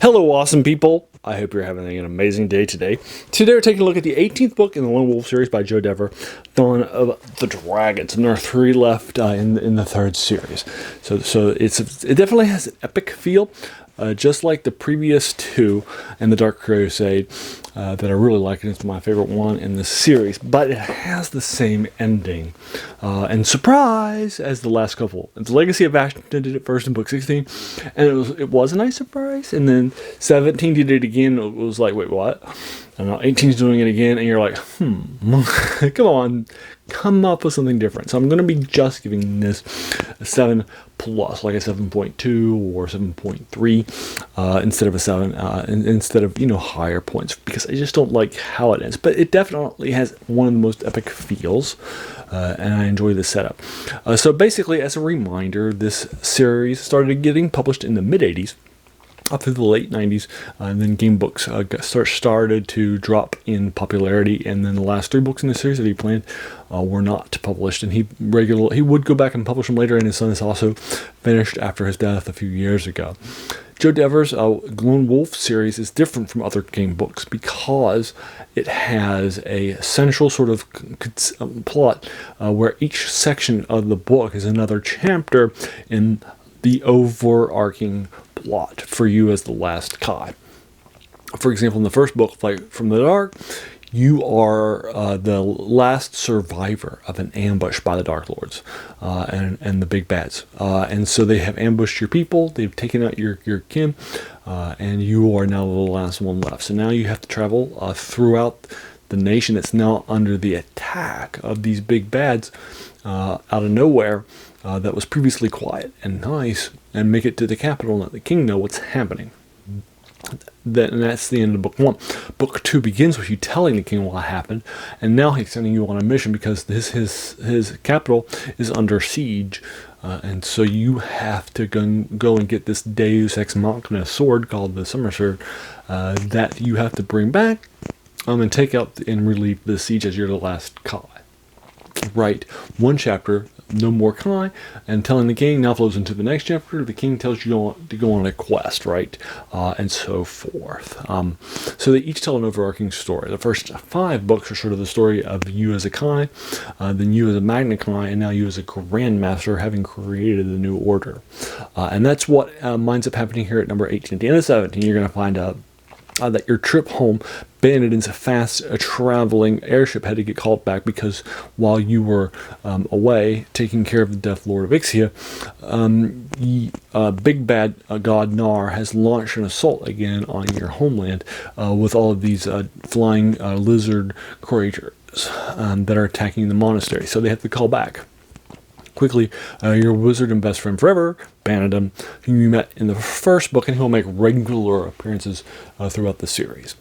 Hello, awesome people. I hope you're having an amazing day today. Today we're taking a look at the 18th book in the Lone Wolf series by Joe Dever, Dawn of the Dragons. And there are 3 left in the 3rd series. So it definitely has an epic feel, just like the previous 2 and the Dark Crusade that I really like. It's my favorite one in the series, but it has the same ending. And surprise, as the last couple. The Legacy of Ashton did it first in book 16, and it was a nice surprise. And then 17 did it again. It was like, wait, what? And now 18's doing it again, and you're like, come on, come up with something different. So I'm going to be just giving this a 7+, like a 7.2 or 7.3 instead of a 7, instead of higher points, because I just don't like how it ends. But it definitely has one of the most epic feels, and I enjoy the setup. So basically, as a reminder, this series started getting published in the mid-'80s. Up through the late 90s, and then game books started to drop in popularity, and then the last 3 books in the series that he planned were not published, and he would go back and publish them later, and his son is also finished after his death a few years ago. Joe Dever's Lone Wolf series is different from other game books because it has a central sort of plot where each section of the book is another chapter in the overarching plot for you as the last Kai. For example, in the first book, Fight from the Dark, you are the last survivor of an ambush by the Dark Lords and the big bads. And so they have ambushed your people, they've taken out your kin, and you are now the last one left. So now you have to travel throughout the nation that's now under the attack of these big bads out of nowhere. That was previously quiet and nice, and make it to the capital and let the king know what's happening. And that's the end of book 1. Book 2 begins with you telling the king what happened, and now he's sending you on a mission because his capital is under siege, and so you have to go and get this Deus Ex Machina sword called the Summer Sword that you have to bring back and take out and relieve the siege as you're the last Kai. Right, 1 chapter. No more Kai, and telling the king now flows into the next chapter. The king tells you to go on a quest, right, and so forth. So they each tell an overarching story. The first 5 books are sort of the story of you as a Kai, then you as a Magna Kai, and now you as a Grandmaster, having created the new order. And that's what winds up happening here at number 18. At the end of 17, you're going to find out that your trip home, Banneden's fast traveling airship, had to get called back because while you were away taking care of the Death Lord of Ixia, big bad god Nar has launched an assault again on your homeland with all of these flying lizard creatures that are attacking the monastery. So they have to call back. Quickly, your wizard and best friend forever, Baneden, whom you met in the first book, and he'll make regular appearances throughout the series.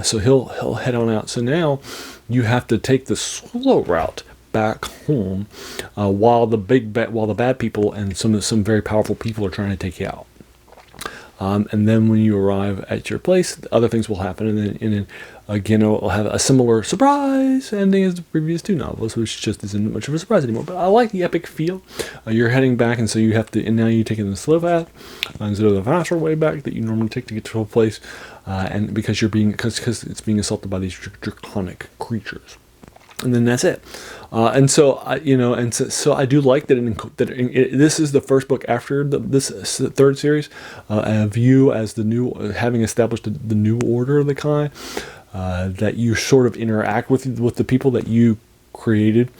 So he'll head on out. So now you have to take the slow route back home while the bad people and some very powerful people are trying to take you out. And then when you arrive at your place, other things will happen, and then again it'll have a similar surprise ending as the previous 2 novels, which just isn't much of a surprise anymore. But I like the epic feel. You're heading back, and so you have to, and now you're taking the slow path instead of the faster way back that you normally take to get to a place, and because it's being assaulted by these draconic creatures. And then that's it. And so I do like that. This is the first book after this 3rd series of you as the new, having established the new order of the Kai, that you sort of interact with the people that you created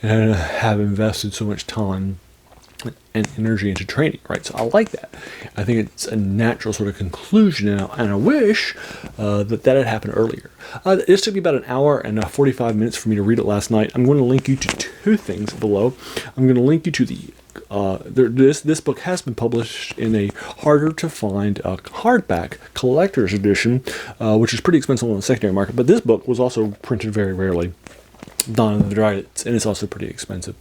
and have invested so much time and energy into training, right? So I like that. I think it's a natural sort of conclusion, and I wish that had happened earlier. This took me about an hour and 45 minutes for me to read it last night. I'm going to link you to 2 things below. I'm going to link you to this book has been published in a harder to find hardback collector's edition, which is pretty expensive on the secondary market, but this book was also printed very rarely, Dawn of the Dragons, and it's also pretty expensive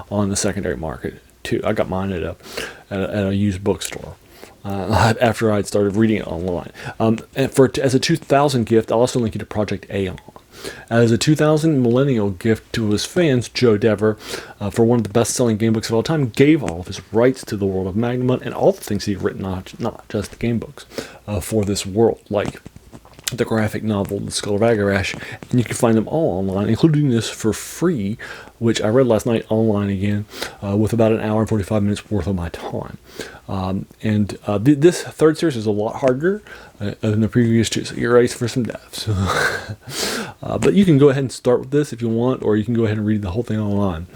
on the secondary market too. I got mine at a used bookstore after I'd started reading it online. And as a 2000 gift, I'll also link you to Project Aeon. As a 2000 millennial gift to his fans, Joe Dever, for one of the best-selling game books of all time, gave all of his rights to the world of Magnamon and all the things he'd written, not just the game books, for this world, like the graphic novel, The Skull of Agarash, and you can find them all online, including this for free, which I read last night online again, with about an hour and 45 minutes worth of my time. This third series is a lot harder than the previous two, so you're ready for some deaths. But you can go ahead and start with this if you want, or you can go ahead and read the whole thing online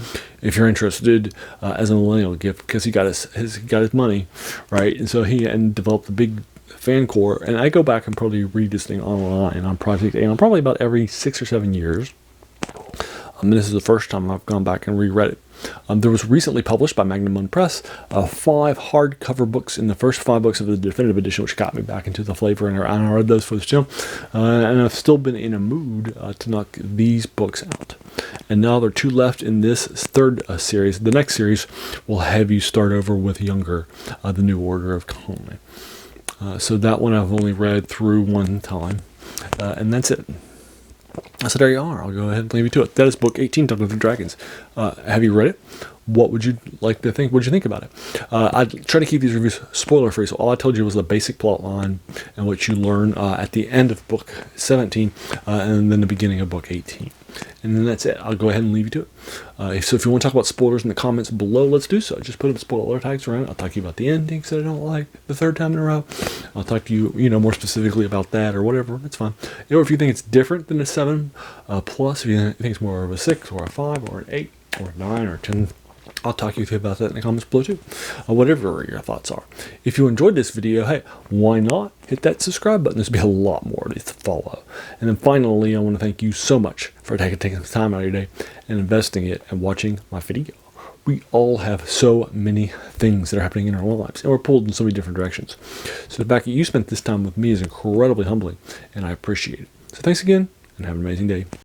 if you're interested as a millennial gift, because he got his money, right? And so he developed a big fan core, and I go back and probably read this thing online on Project A on probably about every 6 or 7 years. This is the first time I've gone back and reread it. There was recently published by Magnamon Press 5 hardcover books in the first 5 books of the definitive edition, which got me back into the flavor, and I read those for this channel. And I've still been in a mood to knock these books out. And now there are 2 left in this third series. The next series will have you start over with Younger, the New Order of Kone. So that one I've only read through one time, and that's it. So there you are. I'll go ahead and leave you to it. That is book 18, Dungeons and Dragons. Have you read it? What would you like to think? What did you think about it? I try to keep these reviews spoiler-free, so all I told you was the basic plot line and what you learn at the end of book 17 and then the beginning of book 18. And then that's it. I'll go ahead and leave you to it. So if you want to talk about spoilers in the comments below, let's do so. Just put the spoiler tags around. I'll talk to you about the endings that I don't like the third time in a row. I'll talk to you, more specifically about that or whatever. It's fine. Or if you think it's different than a 7 plus, if you think it's more of a 6 or a 5 or an 8 or a 9 or a 10, I'll talk to you about that in the comments below too. Whatever your thoughts are. If you enjoyed this video, hey, why not hit that subscribe button? There's going to be a lot more to follow. And then finally, I want to thank you so much for taking some time out of your day and investing it and watching my video. We all have so many things that are happening in our lives, and we're pulled in so many different directions. So the fact that you spent this time with me is incredibly humbling, and I appreciate it. So thanks again, and have an amazing day.